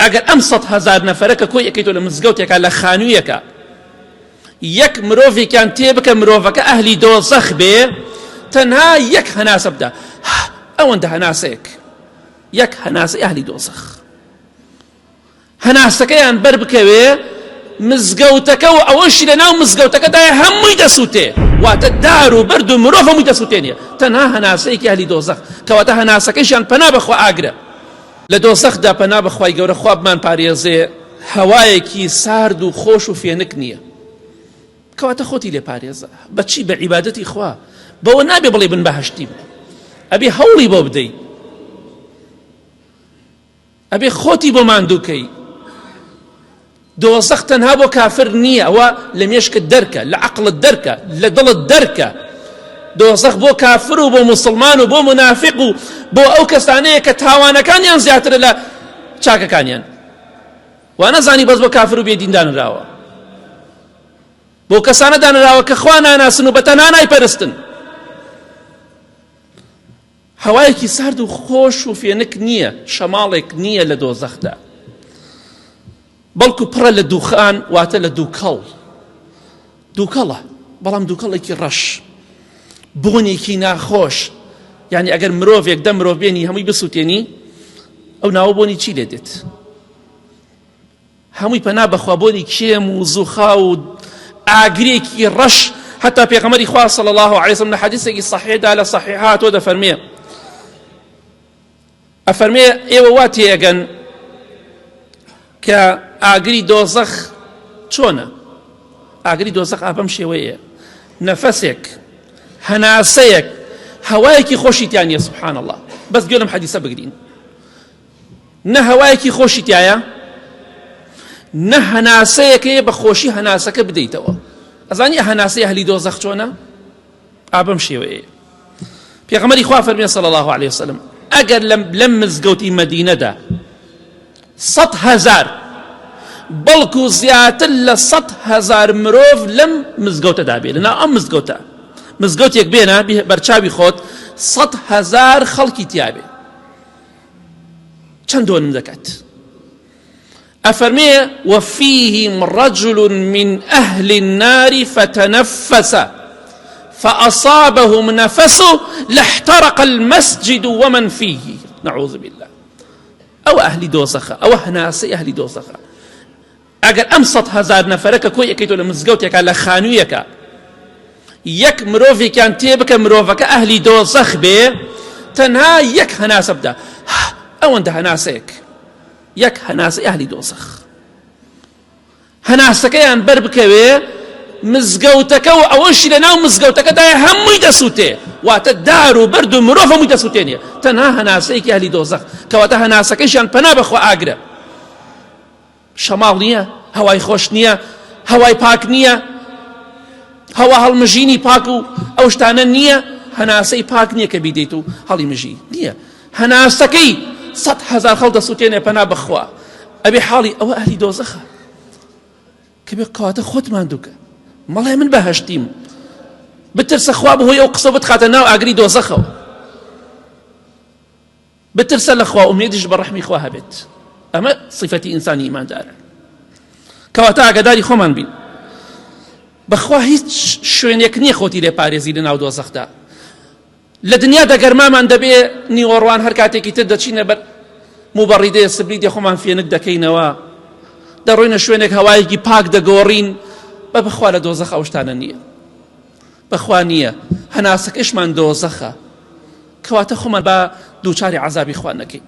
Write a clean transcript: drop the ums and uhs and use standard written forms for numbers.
ئەگەر ئەم 100,000 نەفەرەکە کۆی ئەەکەیتەوە لە مزگەوتێکە لە خانوویەکە یەک مرۆڤێکیان تێ بکە مرۆڤەکە ئەهلی دۆزەخ بێ تەنها یەک هەناسە بدە ئەوەندە هەناسەیەک یەک هەناسەی ئەهلی دۆزەخ هەناسەکەیان بەر بکەوێ مزگەوتەکە و ئەوەشی لە ناو مزگەوتەکەدایە هەمووی دەسووتێ واتە دار و بەرد و مرۆڤ هەمووی دەسووتێنێ تەنها هەناسەیەکی ئەهلی دۆزەخ کەواتە هەناسەکەیشیان پەنا بەخوا ئاگرە لە دۆزەخدا پەنا بەخوای گەورە خوا بمان پارێزێ هەوایەکی سارد و خۆش و فێنک نییە کەواتە خۆتی لێ پارێزە بەچی بە عیبادەتی خوا بەوە نابێ بڵێ بن بەهەشتیم ئەبێ هەوڵی بۆ بدەی ئەبێ خۆتی بۆ ماندووکەی دۆزەخ تەنها بۆ کافر نییە ئەوە لە مێشکت دەرکە لە عەقڵت دەرکە لە دڵت دەرکە دۆزەخ بۆ کافر و بۆ موسڵمان و بۆ منافق و بۆ ئەو کەسانەیە کە تاوانەکانیان زیاترە لە چاکەکانیان وا نەزانی بەس بۆ کافر و بێدین دانراوە بۆ کەسانە دانراوە کە خوا ناناسن و بەتەنها نایپەرستن هەوایەکی سارد و خۆش و فێنک نییە شەماڵێک نییە لە دۆزەخدا بەڵکو پڕە لە دووخان واتە لە دووکەڵ دووکەڵە بەڵام دووکەڵێکی ڕەش بۆنێکی ناخۆش یعنی ئەگەر مرۆڤێک دە مرۆڤ بێنی هەمووی بسووتێنی ئەو ناوە بۆنی چی لێ دێت هەمووی پەنا بەخوا بۆنی کێم و زووخا و ئاگرێکی ڕەش حتا پێغەمبەری خوا صلی الله علیه وسلم لە حەدیثێکی صحیحدا لە صحیحات تۆ دەفەرمێ ئەفەرمێ ئێوە وا تێگەن کە ئاگری دۆزەخ چۆنە ئاگری دۆزەخ ئابەم شێوەیە نەفەسێک هەناسەیەک هەوایەکی خۆشی تیانە سبحان الله بەس گوێ لەم حەدیثە بگرین نە هەوایەکی خۆشی تایە نە هەناسەیەکەیە بە خۆشی هەناسەکە بدەیتەوە ئەزانی هەناسەی ئەهلی دۆزەخ چۆنە ئابەم شێوەیە پێغەمبەری خوا فەرمێ صلی الله علیه وسلم ئەگەر لەم مزگەوتی مەدینەدا 100,000 بەڵکو زیاتر لە 100,000 مرۆڤ لەم مزگەوتەدا بێ لەناو ئەم مزگەوتە مزگەوتێک بێنە بەرچاوی خۆت 100,000 خەڵکی تیا بێ چەند دۆنم دەکات أفرمي وفيهم رجل من أهل النار فتنفس فأصابهم نفسه لاحترق المسجد ومن فيه نعوذ بالله أو أهل دوزخة أو هناسي أهل دوزخة أجل أمسط هزار نفرك كوي أكيدو لمزقوتك على خانويك يك مروفي كان تيبك مروفك أهل دوزخ بي تنها يك هناس أبدا أو أنت هناسيك یەک هەناسەی ئەهلی دۆزەخ هەناسەکەیان بەر بکەوێ مزگەوتەکە و ئەوەشی لە ناو مزگەوتەکەدایە هەمووی دەسووتێ واتە دار و بەرد و مرۆڤ هەمووی دەسووتێنێ تەنها هەناسەیەکی ئەهلی دۆزەخ کەواتە هەناسەکەیشیان پەنا بەخوا ئاگرە شەماڵ نییە هەوای خۆش نییە هەوای پاک نییە هەوا هەڵمژینی پاک و ئەو شتانە نییە هەناسەی پاک نییە کە بیدەیت و هەڵی مژی نییە هەناسەکەی 100,000 خەڵ دەسووتێنێ پەنا بەخوا ئەبێ حاڵی ئەوە ئەهلی دۆزەخە کە بێ کەواتە خۆتمان دووکە مەڵێ من بەهەشتیم بترسە خوا بەهۆی ئەو قسە بتخاتە ناو ئاگری دۆزەخەوە بترسە لە خوا ئومێدیش بە ڕەحمی خوا هەبێت ئەمە صیفەتی ئینسانی ئیماندارە کەواتە ئاگاداری خۆمان بین بەخوا هیچ شوێنێک نییە خۆتی لێ پارێزی لە ناو دۆزەخدا لە دنیادا گەرمامان دەبێ نیوەڕوان هەر کاتێکی تر دەچینە بەر موبەڕیدەیە سبریدێ خۆمان فێنک دەکەینەوە دەڕۆینە شوێنێک هەوایەکی پاک دەگۆڕین بەخوا لە دۆزەخ ئەو شتانە نییە بەخوا نییە هەناسەکەشمان دۆزەخە کەواتە خۆمان بە دووچاری عەزابی خوا نەکەین